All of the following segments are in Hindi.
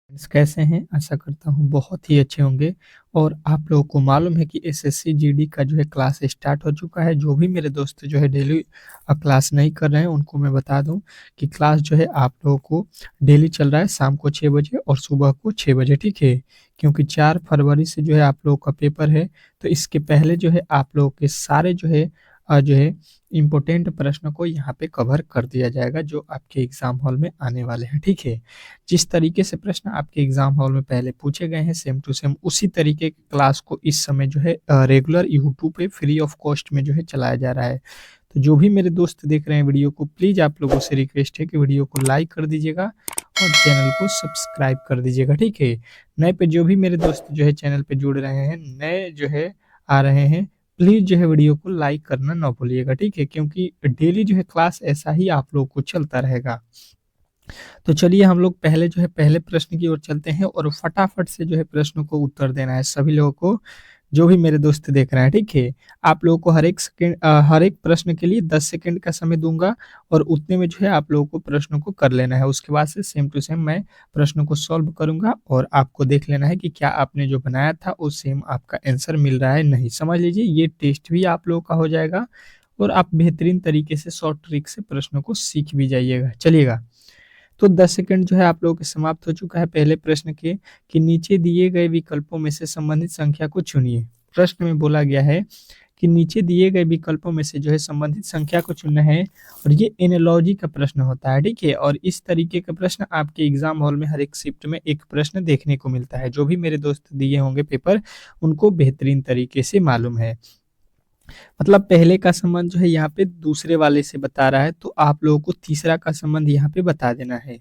फ्रेंड्स कैसे हैं? आशा करता हूँ बहुत ही अच्छे होंगे और आप लोगों को मालूम है कि एसएससी जीडी का जो है क्लास स्टार्ट हो चुका है। जो भी मेरे दोस्त जो है डेली क्लास नहीं कर रहे हैं उनको मैं बता दूं कि क्लास जो है आप लोगों को डेली चल रहा है शाम को 6 बजे और सुबह को 6 बजे, ठीक है? क्योंकि 4 फरवरी से जो है आप लोगों का पेपर है, तो इसके पहले जो है आप लोगों के सारे जो है इम्पोर्टेंट प्रश्न को यहाँ पे कवर कर दिया जाएगा जो आपके एग्जाम हॉल में आने वाले हैं, ठीक है? जिस तरीके से प्रश्न आपके एग्जाम हॉल में पहले पूछे गए हैं सेम टू सेम उसी तरीके की क्लास को इस समय जो है रेगुलर यूट्यूब पे फ्री ऑफ कॉस्ट में जो है चलाया जा रहा है। तो जो भी मेरे दोस्त देख रहे हैं वीडियो को, प्लीज़ आप लोगों से रिक्वेस्ट है कि वीडियो को लाइक कर दीजिएगा और चैनल को सब्सक्राइब कर दीजिएगा, ठीक है? नए पे जो भी मेरे दोस्त जो है चैनल पे जुड़ रहे हैं, नए जो है आ रहे हैं, प्लीज़ जो है वीडियो को लाइक करना ना भूलिएगा, ठीक है? क्योंकि डेली जो है क्लास ऐसा ही आप लोगों को चलता रहेगा। तो चलिए हम लोग पहले जो है पहले प्रश्न की ओर चलते हैं और फटाफट से जो है प्रश्न को उत्तर देना है सभी लोगों को, जो भी मेरे दोस्त देख रहे हैं, ठीक है? आप लोगों को हर एक प्रश्न के लिए 10 सेकंड का समय दूँगा और उतने में जो है आप लोगों को प्रश्नों को कर लेना है। उसके बाद से सेम टू सेम मैं प्रश्नों को सॉल्व करूँगा और आपको देख लेना है कि क्या आपने जो बनाया था वो सेम आपका आंसर मिल रहा है, नहीं। समझ लीजिए ये टेस्ट भी आप लोगों का हो जाएगा और आप बेहतरीन तरीके से शॉर्ट ट्रिक से प्रश्नों को सीख भी जाइएगा। चलिएगा। तो 10 सेकंड जो है आप लोगों के समाप्त हो चुका है पहले प्रश्न के कि नीचे दिए गए विकल्पों में से संबंधित संख्या को चुनिए। प्रश्न में बोला गया है कि नीचे दिए गए विकल्पों में से जो है संबंधित संख्या को चुनना है और ये एनालॉजी का प्रश्न होता है, ठीक है? और इस तरीके का प्रश्न आपके एग्जाम हॉल में हर एक शिफ्ट में एक प्रश्न देखने को मिलता है। जो भी मेरे दोस्त दिए होंगे पेपर उनको बेहतरीन तरीके से मालूम है। मतलब पहले का संबंध जो है यहाँ पे दूसरे वाले से बता रहा है, तो आप लोगों को तीसरा का संबंध यहाँ पे बता देना है।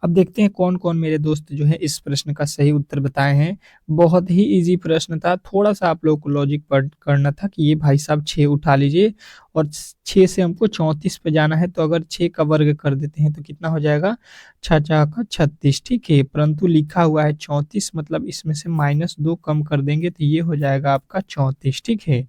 अब देखते हैं कौन-कौन मेरे दोस्त जो है इस प्रश्न का सही उत्तर बताए हैं। बहुत ही ईज़ी प्रश्न था, थोड़ा-सा आप लोगों को लॉजिक पढ़ करना था कि ये भाई साहब 6 उठा लीजिए और 6 से हमको 34 पे जाना है, तो अगर 6 का वर्ग कर देते हैं तो कितना हो जाएगा? 6 का 36, ठीक है? परंतु लिखा हुआ है 34, मतलब इसमें से -2 कम कर देंगे तो ये हो जाएगा आपका 34, ठीक है?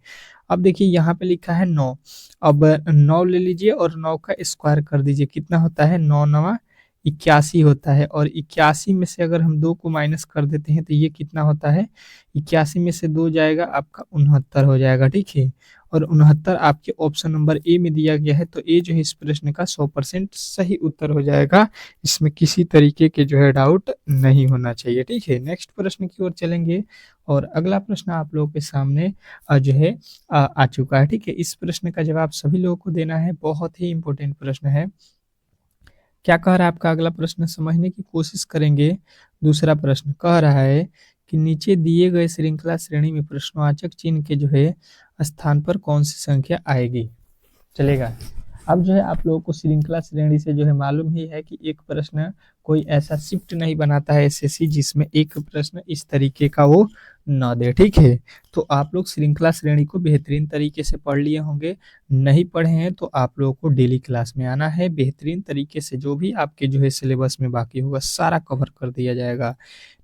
अब देखिए यहाँ पे लिखा है 9, अब 9 ले लीजिए और 9 का स्क्वायर कर दीजिए, कितना होता है? 9 नवा 81 होता है और 81 में से अगर हम 2 को माइनस कर देते हैं तो ये कितना होता है? 81 में से 2 जाएगा आपका 69 हो जाएगा, ठीक है? और 69 आपके ऑप्शन नंबर ए में दिया गया है, तो ए जो है इस प्रश्न का 100% सही उत्तर हो जाएगा। इसमें किसी तरीके के जो है डाउट नहीं होना चाहिए, ठीक है? नेक्स्ट प्रश्न की ओर चलेंगे और अगला प्रश्न आप लोगों के सामने जो है आ चुका है, ठीक है? इस प्रश्न का जवाब सभी लोगों को देना है, बहुत ही इम्पोर्टेंट प्रश्न है। क्या कह रहा है आपका अगला प्रश्न, समझने की कोशिश करेंगे। दूसरा प्रश्न कह रहा है कि नीचे दिए गए श्रृंखला श्रेणी में प्रश्नवाचक चिन्ह के जो है स्थान पर कौन सी संख्या आएगी? चलेगा। अब जो है आप लोगों को श्रृंखला श्रेणी से जो है मालूम ही है कि एक प्रश्न कोई ऐसा शिफ्ट नहीं बनाता है एसएससी जिसमें एक प्रश्न इस तरीके का वो ना दे, ठीक है? तो आप लोग श्रृंखला श्रेणी को बेहतरीन तरीके से पढ़ लिए होंगे। नहीं पढ़े हैं तो आप लोगों को डेली क्लास में आना है, बेहतरीन तरीके से जो भी आपके जो है सिलेबस में बाकी होगा सारा कवर कर दिया जाएगा।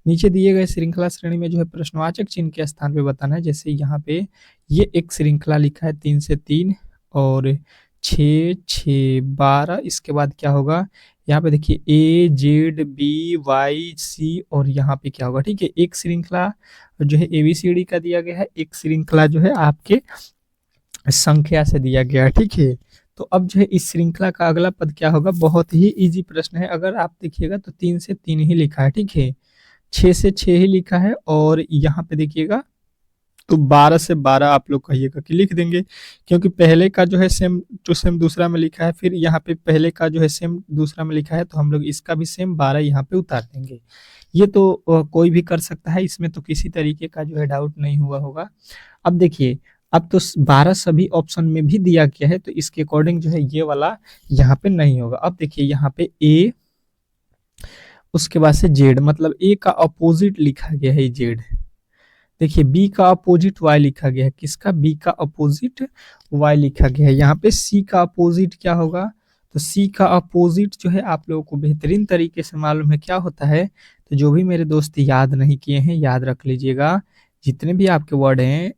नीचे दिए गए श्रृंखला श्रेणी में जो है प्रश्नवाचक चिन्ह के स्थान पे बताना है। जैसे यहाँ पे ये एक श्रृंखला लिखा है 3 से 3 और 6, 6, 12, इसके बाद क्या होगा? यहाँ पे देखिए ए, जेड, बी, वाई, सी और यहाँ पे क्या होगा, ठीक है? एक श्रृंखला जो है एबीसीडी का दिया गया है, एक श्रृंखला जो है आपके संख्या से दिया गया है, ठीक है? तो अब जो है इस श्रृंखला का अगला पद क्या होगा? बहुत ही ईज़ी प्रश्न है। अगर आप देखिएगा तो 3 से 3 ही लिखा है, ठीक है? 6 से 6 ही लिखा है और यहाँ पे देखिएगा तो 12 से 12 आप लोग कहिएगा कि लिख देंगे, क्योंकि पहले का जो है सेम टू सेम दूसरा में लिखा है, फिर यहाँ पे पहले का जो है सेम दूसरा में लिखा है, तो हम लोग इसका भी सेम 12 यहाँ पे उतार देंगे। ये तो कोई भी कर सकता है, इसमें तो किसी तरीके का जो है डाउट नहीं हुआ होगा। अब देखिए, अब तो 12 सभी ऑप्शन में भी दिया गया है, तो इसके अकॉर्डिंग जो है ये वाला यहाँ पे नहीं होगा। अब देखिए यहाँ पे ए, उसके बाद से जेड, मतलब ए का अपोजिट लिखा गया है जेड। देखिए बी का अपोजिट वाई लिखा गया है, किसका? बी का अपोजिट वाई लिखा गया है। यहाँ पे सी का अपोजिट क्या होगा? तो सी का अपोजिट जो है आप लोगों को बेहतरीन तरीके से मालूम है क्या होता है। तो जो भी मेरे दोस्त याद नहीं किए हैं याद रख लीजिएगा, जितने भी आपके वर्ड हैं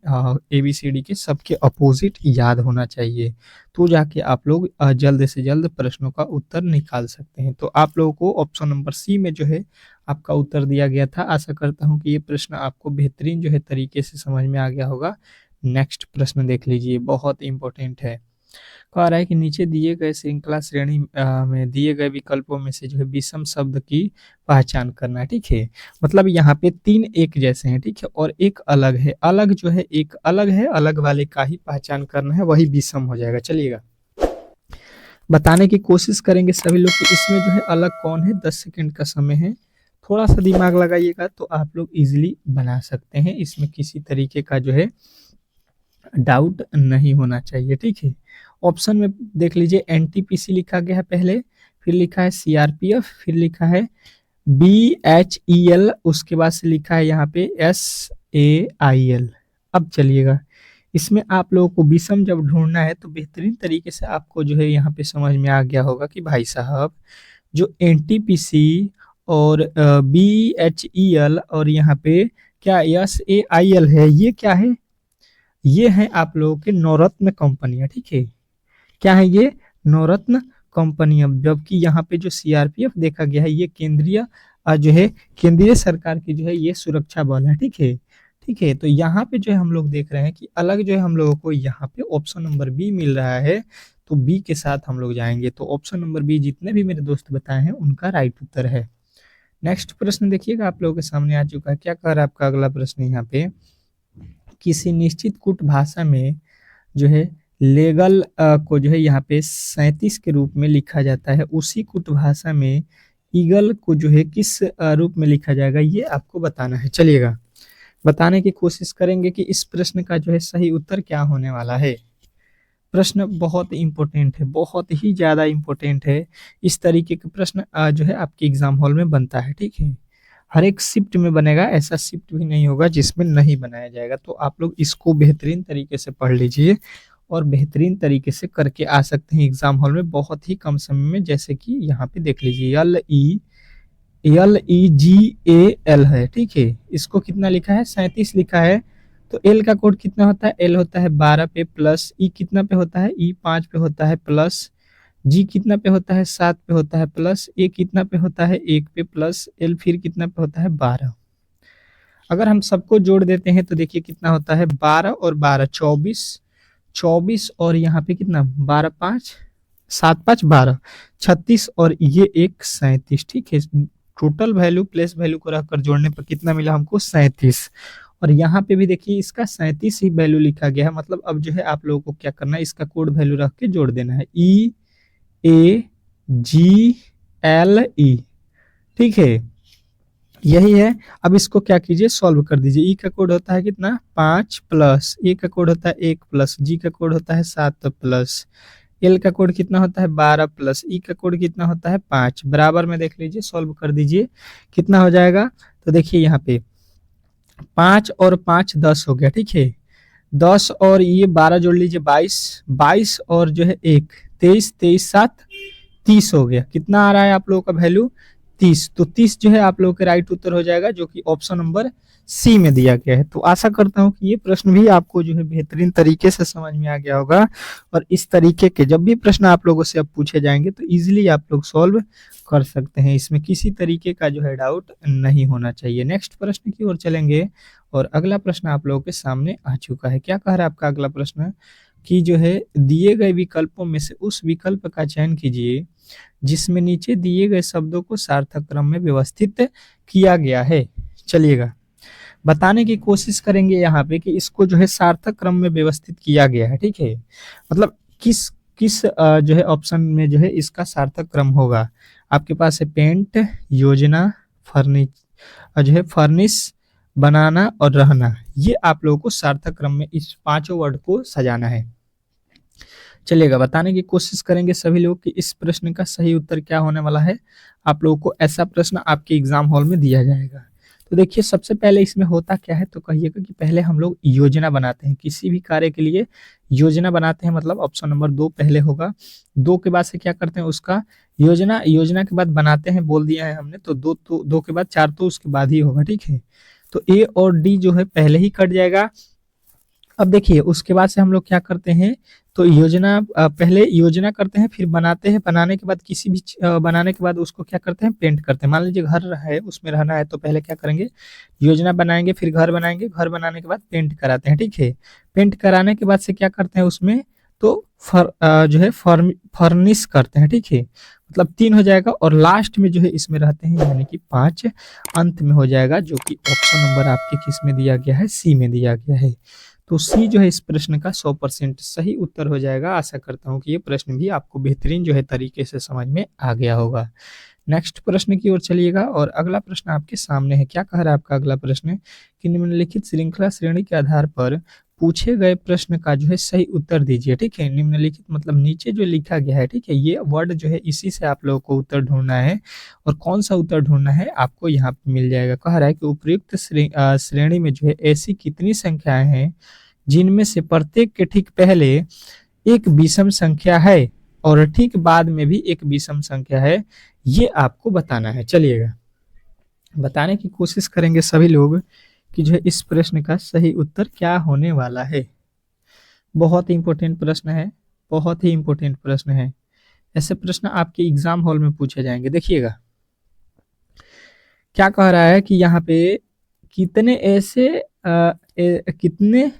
ABCD के, सबके अपोजिट याद होना चाहिए, तो जाके आप लोग जल्द से जल्द प्रश्नों का उत्तर निकाल सकते हैं। तो आप लोगों को ऑप्शन नंबर सी में जो है आपका उत्तर दिया गया था। आशा करता हूँ कि ये प्रश्न आपको बेहतरीन जो है तरीके से समझ में आ गया होगा। नेक्स्ट प्रश्न देख लीजिए, बहुत इंपॉर्टेंट है। कह रहा है कि नीचे दिए गए श्रृंखला श्रेणी में दिए गए विकल्पों में से जो है विषम शब्द की पहचान करना है। ठीक है, मतलब यहाँ पे 3 एक जैसे हैं, ठीक है, और एक अलग है। अलग जो है एक अलग है, अलग वाले का ही पहचान करना है, वही विषम हो जाएगा। चलिएगा बताने की कोशिश करेंगे सभी लोग कि इसमें जो है अलग कौन है। 10 सेकंड का समय है, थोड़ा सा दिमाग लगाइएगा तो आप लोग इजीली बना सकते हैं। इसमें किसी तरीके का जो है डाउट नहीं होना चाहिए। ठीक है, ऑप्शन में देख लीजिए, NTPC लिखा गया है पहले, फिर लिखा है CRPF, फिर लिखा है BHEL, उसके बाद से लिखा है यहाँ पे SAIL। अब चलिएगा, इसमें आप लोगों को विषम जब ढूंढना है तो बेहतरीन तरीके से आपको जो है यहाँ पे समझ में आ गया होगा कि भाई साहब जो NTPC और BHEL और यहाँ पे क्या SAIL है, ये क्या है, ये है आप लोगों के नवरत्न कंपनियां। ठीक है, क्या है ये, नवरत्न कंपनियां। जबकि यहाँ पे जो CRPF देखा गया है, ये केंद्रीय जो है केंद्रीय सरकार की जो है ये सुरक्षा बल है। ठीक है, ठीक है, तो यहाँ पे जो है हम लोग देख रहे हैं कि अलग जो है हम लोगों को यहाँ पे ऑप्शन नंबर बी मिल रहा है, तो बी के साथ हम लोग जाएंगे। तो ऑप्शन नंबर बी जितने भी मेरे दोस्त बताए हैं उनका राइट उत्तर है। नेक्स्ट प्रश्न देखिएगा, आप लोगों के सामने आ चुका है। क्या कह रहा है आपका अगला प्रश्न यहाँ पे, किसी निश्चित कूट भाषा में जो है लेगल को जो है यहाँ पे 37 के रूप में लिखा जाता है, उसी कूट भाषा में ईगल को जो है किस रूप में लिखा जाएगा, ये आपको बताना है। चलिएगा बताने की कोशिश करेंगे कि इस प्रश्न का जो है सही उत्तर क्या होने वाला है। प्रश्न बहुत इंपॉर्टेंट है, बहुत ही ज्यादा इंपॉर्टेंट है। इस तरीके के प्रश्न जो है आपके एग्जाम हॉल में बनता है। ठीक है, हर एक शिफ्ट में बनेगा, ऐसा शिफ्ट भी नहीं होगा जिसमें नहीं बनाया जाएगा। तो आप लोग इसको बेहतरीन तरीके से पढ़ लीजिए और बेहतरीन तरीके से करके आ सकते हैं एग्जाम हॉल में बहुत ही कम समय में। जैसे कि यहाँ पे देख लीजिए, LEGAL है। ठीक है, इसको कितना लिखा है, 37 लिखा है। तो एल का कोड कितना होता है, एल होता है 12 पे प्लस, ई कितना पे होता है, ई 5 पे होता है प्लस, जी कितना पे होता है, 7 पे होता है प्लस, ए कितना पे होता है, 1 पे प्लस, एल फिर कितना पे होता है, 12। अगर हम सबको जोड़ देते हैं तो देखिए कितना होता है, 12 और 12 24, 24 और यहाँ पे कितना 12 5 7 5 12 36 और ये एक 37। ठीक है, टोटल वैल्यू प्लेस वैल्यू को रखकर जोड़ने पर कितना मिला हमको, 37। और यहाँ पे भी देखिए इसका 37 ही वैल्यू लिखा गया है। मतलब अब जो है आप लोगों को क्या करना है, इसका कोड वैल्यू रख के जोड़ देना है, EAGLE। ठीक है, यही है। अब इसको क्या कीजिए, सॉल्व कर दीजिए। ई का कोड होता है कितना, 5 प्लस, ए का कोड होता है 1 प्लस, जी का कोड होता है 7 प्लस, एल का कोड कितना होता है 12 प्लस, ई का कोड कितना होता है 5। बराबर में देख लीजिए, सॉल्व कर दीजिए कितना हो जाएगा। तो देखिए यहाँ पे 5 और 5 10 हो गया। ठीक है, 10 और ये 12 जोड़ लीजिए 22, 22 और जो है 1 23, 23 7 30 हो गया। कितना आ रहा है आप लोगों का वैल्यू, 30। तो 30 जो है आप लोगों का राइट उत्तर हो जाएगा, जो कि ऑप्शन नंबर सी में दिया गया है। तो आशा करता हूं कि ये प्रश्न भी आपको जो है बेहतरीन तरीके से समझ में आ गया होगा। और इस तरीके के जब भी प्रश्न आप लोगों से अब पूछे जाएंगे तो इजीली आप लोग सॉल्व कर सकते हैं, इसमें किसी तरीके का जो है डाउट नहीं होना चाहिए। नेक्स्ट प्रश्न की ओर चलेंगे और अगला प्रश्न आप लोगों के सामने आ चुका है। क्या कह रहा है आपका अगला प्रश्न, कि जो है दिए गए विकल्पों में से उस विकल्प का चयन कीजिए जिसमें नीचे दिए गए शब्दों को सार्थक क्रम में व्यवस्थित किया गया है। चलिएगा बताने की कोशिश करेंगे यहाँ पे कि इसको जो है सार्थक क्रम में व्यवस्थित किया गया है। ठीक है, मतलब किस किस जो है ऑप्शन में जो है इसका सार्थक क्रम होगा। आपके पास है पेंट, योजना, जो है फर्निश, बनाना और रहना। ये आप लोगों को सार्थक क्रम में इस पांचों वर्ड को सजाना है। चलिएगा बताने की कोशिश करेंगे सभी लोग कि इस प्रश्न का सही उत्तर क्या होने वाला है। आप लोगों को ऐसा प्रश्न आपके एग्जाम हॉल में दिया जाएगा। तो देखिए सबसे पहले इसमें होता क्या है, तो कहिएगा कि पहले हम लोग योजना बनाते हैं, किसी भी कार्य के लिए योजना बनाते हैं। मतलब ऑप्शन नंबर 2 पहले होगा, 2 के बाद से क्या करते हैं उसका योजना, योजना के बाद बनाते हैं, बोल दिया है हमने। तो 2 के बाद 4 तो उसके बाद ही होगा। ठीक है, तो ए और डी जो है पहले ही कट जाएगा। अब देखिए उसके बाद से हम लोग क्या करते हैं, तो योजना पहले योजना करते हैं, फिर बनाते हैं, बनाने के बाद किसी भी बनाने के बाद उसको क्या करते हैं, पेंट करते हैं। मान लीजिए घर है, उसमें रहना है, तो पहले क्या करेंगे, योजना बनाएंगे, फिर घर बनाएंगे, घर बनाने के बाद पेंट कराते हैं, ठीक है। पेंट कराने के बाद से क्या करते हैं उसमें, तो जो है फर्निश करते हैं, ठीक है। मतलब 3 हो जाएगा, और लास्ट में जो है इसमें रहते हैं यानी कि 5 अंत में हो जाएगा, जो कि ऑप्शन नंबर आपके किस में दिया गया है, सी में दिया गया है। तो सी जो है इस प्रश्न का 100% सही उत्तर हो जाएगा। आशा करता हूँ कि ये प्रश्न भी आपको बेहतरीन जो है तरीके से समझ में आ गया होगा। नेक्स्ट प्रश्न की ओर चलिएगा, और अगला प्रश्न आपके सामने है। क्या कह रहा है आपका अगला प्रश्न, कि निम्नलिखित श्रृंखला श्रेणी के आधार पर पूछे गए प्रश्न का जो है सही उत्तर दीजिए, ठीक है। निम्नलिखित मतलब नीचे जो लिखा गया है, ठीक है, ये वर्ड जो है इसी से आप लोगों को उत्तर ढूंढना है, और कौन सा उत्तर ढूंढना है आपको यहाँ पे मिल जाएगा। कह रहा है कि उपयुक्त श्रेणी में जो है ऐसी कितनी संख्याएं हैं जिनमें से प्रत्येक के ठीक पहले एक विषम संख्या है और ठीक बाद में भी एक विषम संख्या है, ये आपको बताना है। चलिएगा बताने की कोशिश करेंगे सभी लोग कि जो है इस प्रश्न का सही उत्तर क्या होने वाला है। बहुत ही इंपॉर्टेंट प्रश्न है, बहुत ही इंपॉर्टेंट प्रश्न है। ऐसे प्रश्न आपके एग्जाम हॉल में पूछे जाएंगे। देखिएगा क्या कह रहा है कि यहाँ पे कितने ऐसे कितने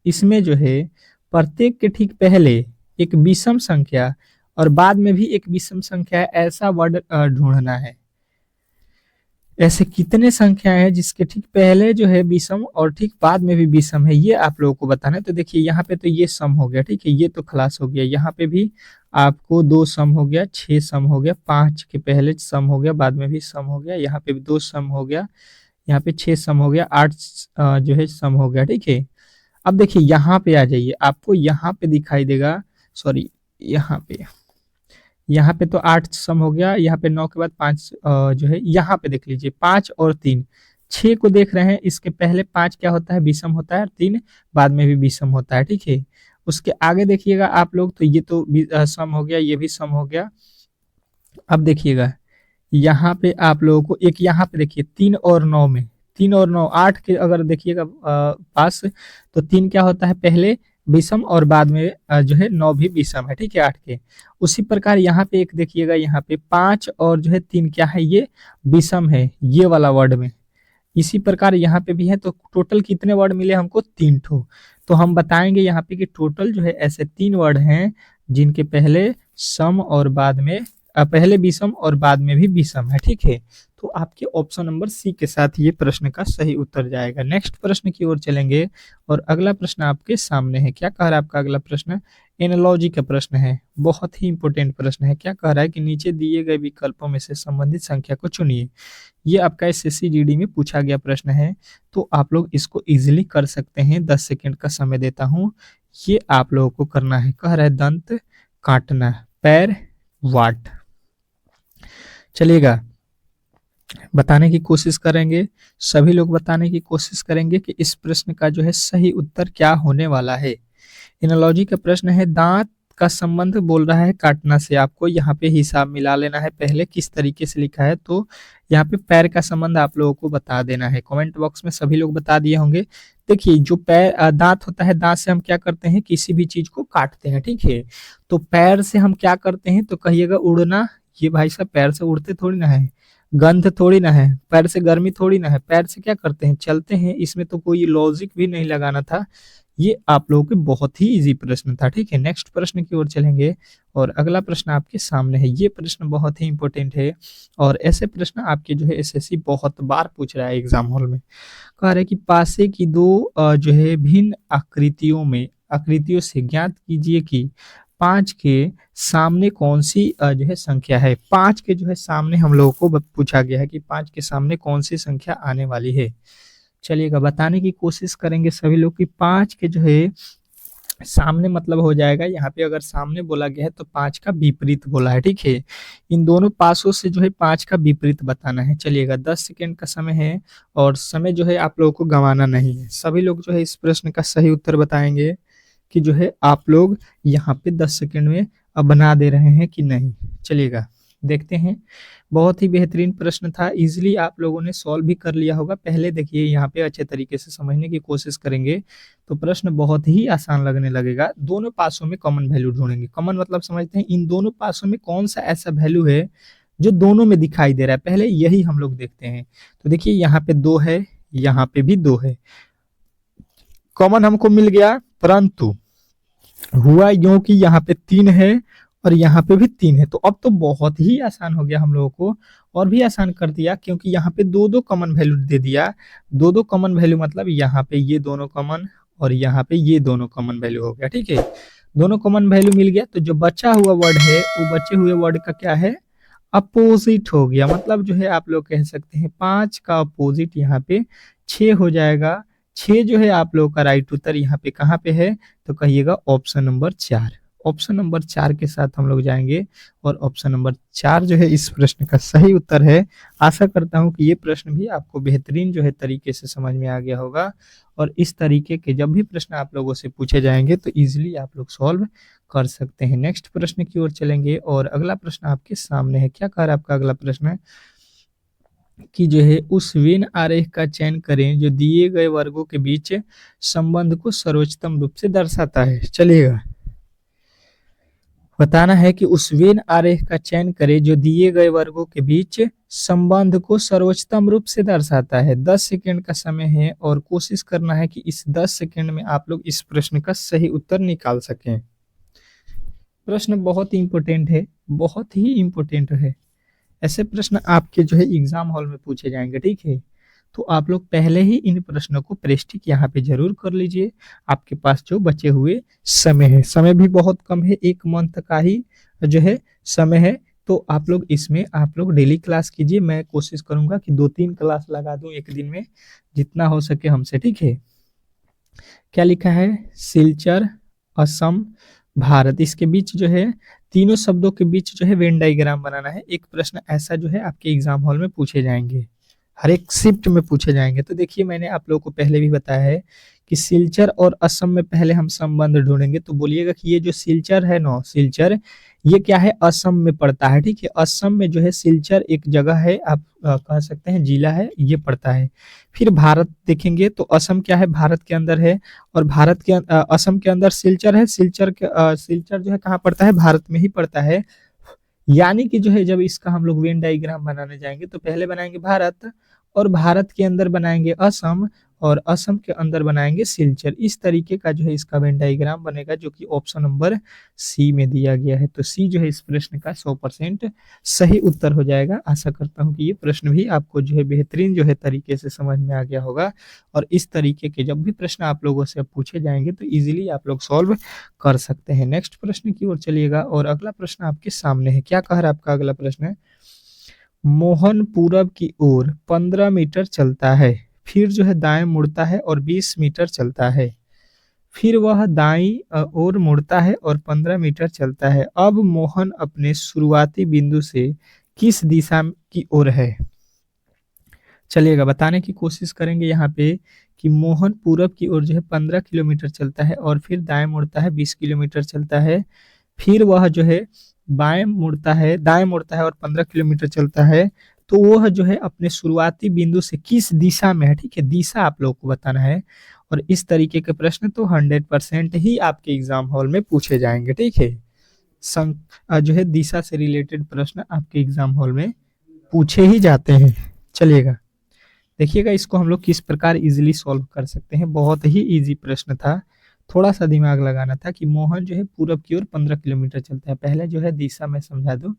इसमें जो है प्रत्येक के ठीक पहले एक विषम संख्या और बाद में भी एक विषम संख्या है, ऐसा वर्ड ढूंढना है। ऐसे कितने संख्या है जिसके ठीक पहले जो है विषम और ठीक बाद में भी विषम है, ये आप लोगों को बताना है। तो देखिए यहाँ पे तो ये सम हो गया, ठीक है, ये तो खलास हो गया। यहाँ पे भी आपको 2 सम हो गया, 6 सम हो गया, 5 के पहले सम हो गया, बाद में भी सम हो गया, यहाँ पे भी 2 सम हो गया, यहाँ पे 6 सम हो गया, 8 जो है सम हो गया, ठीक है। अब देखिए यहाँ पे आ जाइए, आपको यहाँ पे दिखाई देगा, सॉरी यहाँ पे तो 8 सम हो गया, यहाँ पे 9 के बाद 5 जो है, यहाँ पे देख लीजिए 5 और 3, 6 को देख रहे हैं, इसके पहले 5 क्या होता है, विषम होता है, 3 बाद में भी विषम होता है, ठीक है। उसके आगे देखिएगा आप लोग, तो ये तो सम हो गया, ये भी सम हो गया। अब देखिएगा यहाँ पे आप लोगों को एक यहाँ पे देखिए 3 और 9 में, 3 और 9 8 के अगर देखिएगा पास, तो 3 क्या होता है पहले विषम और बाद में जो है 9 भी विषम है, ठीक है 8 के। उसी प्रकार यहाँ पे एक देखिएगा, यहाँ पे 5 और जो है 3 क्या है, ये विषम है, ये वाला वर्ड में। इसी प्रकार यहाँ पे भी है, तो टोटल कितने वर्ड मिले हमको, 3 ठो। तो हम बताएंगे यहाँ पे कि टोटल जो है ऐसे 3 वर्ड हैं जिनके पहले सम और बाद में पहले विषम और बाद में भी विषम है, ठीक है। तो आपके ऑप्शन नंबर सी के साथ ये प्रश्न का सही उत्तर जाएगा। नेक्स्ट प्रश्न की ओर चलेंगे, और अगला प्रश्न आपके सामने है। क्या कह रहा है आपका अगला प्रश्न, एनालॉजी का प्रश्न है, बहुत ही इंपॉर्टेंट प्रश्न है। क्या कह रहा है कि नीचे दिए गए विकल्पों में से संबंधित संख्या को चुनिए। ये आपका एसएससी जीडी में पूछा गया प्रश्न है, तो आप लोग इसको इजिली कर सकते हैं। 10 सेकेंड का समय देता हूँ, ये आप लोगों को करना है। कह रहा है दंत काटना, पैर वाट। चलिएगा बताने की कोशिश करेंगे, सभी लोग बताने की कोशिश करेंगे कि इस प्रश्न का जो है सही उत्तर क्या होने वाला है। एनालॉजी का प्रश्न है, दांत का संबंध बोल रहा है काटना से। आपको यहाँ पे हिसाब मिला लेना है, पहले किस तरीके से लिखा है, तो यहाँ पे पैर का संबंध आप लोगों को बता देना है। कमेंट बॉक्स में सभी लोग बता दिए होंगे। देखिए जो पैर दांत होता है, दांत से हम क्या करते हैं, किसी भी चीज को काटते हैं, ठीक है। तो पैर से हम क्या करते हैं, तो कहिएगा उड़ना। ये भाई साहब पैर से उड़ते थोड़ी ना है, गंध थोड़ी ना है, पैर से गर्मी थोड़ी ना है, पैर से क्या करते हैं, चलते हैं। इसमें तो कोई लॉजिक भी नहीं लगाना था। ये आप लोगों के बहुत ही इजी प्रश्न था, ठीक है। नेक्स्ट प्रश्न की ओर चलेंगे, और अगला प्रश्न आपके सामने है। ये प्रश्न बहुत ही इंपॉर्टेंट है, और ऐसे प्रश्न आपके जो है एसएससी बहुत बार पूछ रहा है एग्जाम हॉल में। कह रहा है कि पासे की दो जो है भिन्न आकृतियों से ज्ञात कीजिए कि 5 के सामने कौन सी जो है संख्या है। 5 के जो है सामने हम लोगों को पूछा गया है कि 5 के सामने कौन सी संख्या आने वाली है। चलिएगा बताने की कोशिश करेंगे सभी लोग कि 5 के जो है सामने मतलब हो जाएगा, यहाँ पे अगर सामने बोला गया है तो 5 का विपरीत बोला है, ठीक है। इन दोनों पासों से जो है 5 का विपरीत बताना है। चलिएगा 10 सेकेंड का समय है, और समय जो है आप लोगों को गंवाना नहीं है। सभी लोग जो है इस प्रश्न का सही उत्तर बताएंगे कि जो है आप लोग यहाँ पे 10 सेकेंड में अब बना दे रहे हैं कि नहीं। चलिएगा देखते हैं। बहुत ही बेहतरीन प्रश्न था, इजीली आप लोगों ने सॉल्व भी कर लिया होगा। पहले देखिए यहाँ पे अच्छे तरीके से समझने की कोशिश करेंगे तो प्रश्न बहुत ही आसान लगने लगेगा। दोनों पासों में कॉमन वैल्यू ढूंढेंगे। कॉमन मतलब समझते हैं इन दोनों पासों में कौन सा ऐसा वैल्यू है जो दोनों में दिखाई दे रहा है, पहले यही हम लोग देखते हैं। तो देखिए यहाँ पे 2 है, यहाँ पे भी 2 है, कॉमन हमको मिल गया, परंतु हुआ यूं कि यहाँ पे 3 है और यहाँ पे भी 3 है। तो अब तो बहुत ही आसान हो गया हम लोगों को, और भी आसान कर दिया क्योंकि यहाँ पे दो दो कॉमन वैल्यू दे दिया। दो दो कॉमन वैल्यू मतलब यहाँ पे ये दोनों कॉमन और यहाँ पे ये दोनों कॉमन वैल्यू हो गया। ठीक है, दोनों कॉमन वैल्यू मिल गया, तो जो बचा हुआ वर्ड है वो बचे हुए वर्ड का क्या है, अपोजिट हो गया। मतलब जो है आप लोग कह सकते हैं 5 का अपोजिट यहाँ पे 6 हो जाएगा। 6 जो है आप लोगों का राइट उत्तर यहाँ पे कहाँ पे है, तो कहिएगा ऑप्शन नंबर 4। ऑप्शन नंबर 4 के साथ हम लोग जाएंगे और ऑप्शन नंबर 4 जो है इस प्रश्न का सही उत्तर है। आशा करता हूं कि ये प्रश्न भी आपको बेहतरीन जो है तरीके से समझ में आ गया होगा, और इस तरीके के जब भी प्रश्न आप लोगों से पूछे जाएंगे तो इजीली आप लोग सॉल्व कर सकते हैं। नेक्स्ट प्रश्न की ओर चलेंगे और अगला प्रश्न आपके सामने है। क्या कह रहा है आपका अगला प्रश्न कि जो है उस वेन आरेख का चयन करें जो दिए गए वर्गों के बीच संबंध को सर्वोच्चतम रूप से दर्शाता है। चलिएगा, बताना है कि उस वेन आरेख का चयन करें जो दिए गए वर्गों के बीच संबंध को सर्वोच्चतम रूप से दर्शाता है। 10 सेकंड का समय है और कोशिश करना है कि इस 10 सेकंड में आप लोग इस प्रश्न का सही उत्तर निकाल सकें। प्रश्न बहुत ही इंपॉर्टेंट है, बहुत ही इंपॉर्टेंट है। ऐसे प्रश्न आपके जो है एग्जाम हॉल में पूछे जाएंगे। ठीक है, तो आप लोग पहले ही इन प्रश्नों को प्रैक्टिस यहाँ पे जरूर कर लीजिए। आपके पास जो बचे हुए समय है, समय भी बहुत कम है, 1 मंथ का ही जो है समय है। तो आप लोग इसमें आप लोग डेली क्लास कीजिए। मैं कोशिश करूंगा कि 2-3 क्लास लगा दूं एक दिन में, जितना हो सके हमसे। ठीक है, क्या लिखा है, सिलचर, असम, भारत, इसके बीच जो है तीनों शब्दों के बीच जो है वेन डायग्राम बनाना है। एक प्रश्न ऐसा जो है आपके एग्जाम हॉल में पूछे जाएंगे, हर एक शिफ्ट में पूछे जाएंगे। तो देखिए मैंने आप लोगों को पहले भी बताया है कि सिलचर और असम में पहले हम संबंध ढूंढेंगे। तो बोलिएगा कि ये जो सिलचर है ना, सिलचर ये क्या है, असम में पड़ता है। ठीक है, असम में जो है सिलचर एक जगह है, आप कह सकते हैं जिला है, ये पड़ता है। फिर भारत देखेंगे तो असम क्या है, भारत के अंदर है, और भारत के असम के अंदर सिलचर है। सिलचर जो है कहाँ पड़ता है, भारत में ही पड़ता है। यानी कि जो है जब इसका हम लोग वेन डायग्राम बनाने जाएंगे तो पहले बनाएंगे भारत, और भारत के अंदर बनाएंगे असम, और असम के अंदर बनाएंगे सिलचर। इस तरीके का जो है इसका वेन डायग्राम बनेगा, जो कि ऑप्शन नंबर सी में दिया गया है। तो सी जो है इस प्रश्न का 100% सही उत्तर हो जाएगा। आशा करता हूं कि ये प्रश्न भी आपको जो है बेहतरीन जो है तरीके से समझ में आ गया होगा, और इस तरीके के जब भी प्रश्न आप लोगों से पूछे जाएंगे तो इजीली आप लोग सॉल्व कर सकते हैं। नेक्स्ट प्रश्न की ओर चलिएगा और अगला प्रश्न आपके सामने है। क्या कह रहा है आपका अगला प्रश्न है, मोहन पूरब की ओर 15 मीटर चलता है, फिर जो है दाएं मुड़ता है और 20 मीटर चलता है। फिर वह दाईं ओर मुड़ता है और 15 मीटर चलता है। अब मोहन अपने शुरुआती बिंदु से किस दिशा की ओर है। चलिएगा, बताने की कोशिश करेंगे यहाँ पे कि मोहन पूरब की ओर जो है 15 किलोमीटर चलता है और फिर दाएं मुड़ता है, 20 किलोमीटर चलता है। फिर वह जो है दाएं मुड़ता है और 15 किलोमीटर चलता है। तो वह जो है अपने शुरुआती बिंदु से किस दिशा में है। ठीक है, दिशा आप लोग को बताना है, और इस तरीके के प्रश्न तो 100% ही आपके एग्जाम हॉल में पूछे जाएंगे। ठीक है, जो है दिशा से रिलेटेड प्रश्न आपके एग्जाम हॉल में पूछे ही जाते हैं। चलिएगा, देखिएगा इसको हम लोग किस प्रकार इजीली सॉल्व कर सकते हैं। बहुत ही इजी प्रश्न था, थोड़ा सा दिमाग लगाना था कि मोहन जो है पूरब की ओर 15 किलोमीटर चलता है। पहले जो है दिशा में समझा दूं,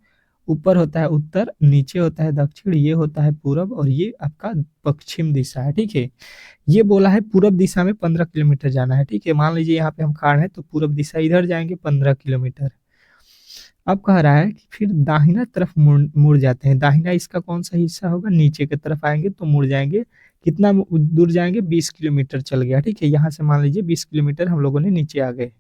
ऊपर होता है उत्तर, नीचे होता है दक्षिण, ये होता है पूरब, और ये आपका पश्चिम दिशा है। ठीक है, ये बोला है पूरब दिशा में 15 किलोमीटर जाना है। ठीक है, मान लीजिए यहाँ पे हम खड़े हैं तो पूरब दिशा इधर जाएंगे 15 किलोमीटर। अब कह रहा है कि फिर दाहिना तरफ मुड़ जाते हैं। दाहिना इसका कौन सा हिस्सा होगा, नीचे की तरफ आएंगे तो मुड़ जाएंगे। कितना दूर जाएंगे, 20 किलोमीटर चल गया। ठीक है, यहाँ से मान लीजिए 20 किलोमीटर हम लोगों ने नीचे आ गए।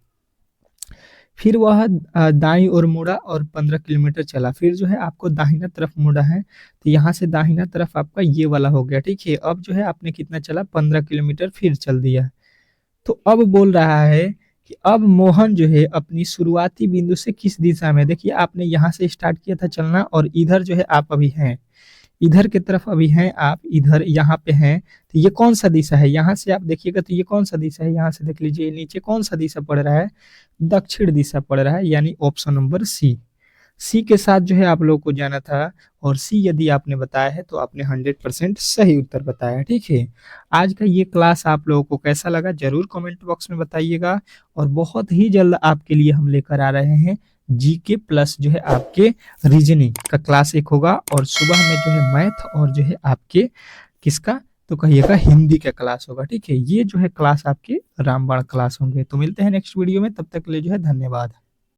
फिर वह दाईं ओर मुड़ा और 15 किलोमीटर चला। फिर जो है आपको दाहिना तरफ मुड़ा है, तो यहाँ से दाहिना तरफ आपका ये वाला हो गया। ठीक है, अब जो है आपने कितना चला, 15 किलोमीटर फिर चल दिया। तो अब बोल रहा है कि अब मोहन जो है अपनी शुरुआती बिंदु से किस दिशा में, देखिए आपने यहाँ से स्टार्ट किया था चलना और इधर जो है आप अभी हैं, इधर की तरफ अभी हैं आप, इधर यहाँ पे हैं, तो ये कौन सा दिशा है, यहाँ से आप देखिएगा तो ये कौन सा दिशा है, यहाँ से देख लीजिए नीचे कौन सा दिशा पड़ रहा है, दक्षिण दिशा पड़ रहा है, यानी ऑप्शन नंबर सी। सी के साथ जो है आप लोगों को जाना था, और सी यदि आपने बताया है तो आपने 100% सही उत्तर बताया है। ठीक है, आज का ये क्लास आप लोगों को कैसा लगा जरूर कमेंट बॉक्स में बताइएगा, और बहुत ही जल्द आपके लिए हम लेकर आ रहे हैं जीके प्लस जो है आपके रीजनिंग का क्लास एक होगा, और सुबह में जो है मैथ और जो है आपके किसका, तो कहिएगा हिंदी का क्लास होगा। ठीक है, ये जो है क्लास आपके रामबाण क्लास होंगे। तो मिलते हैं नेक्स्ट वीडियो में, तब तक के लिए जो है धन्यवाद।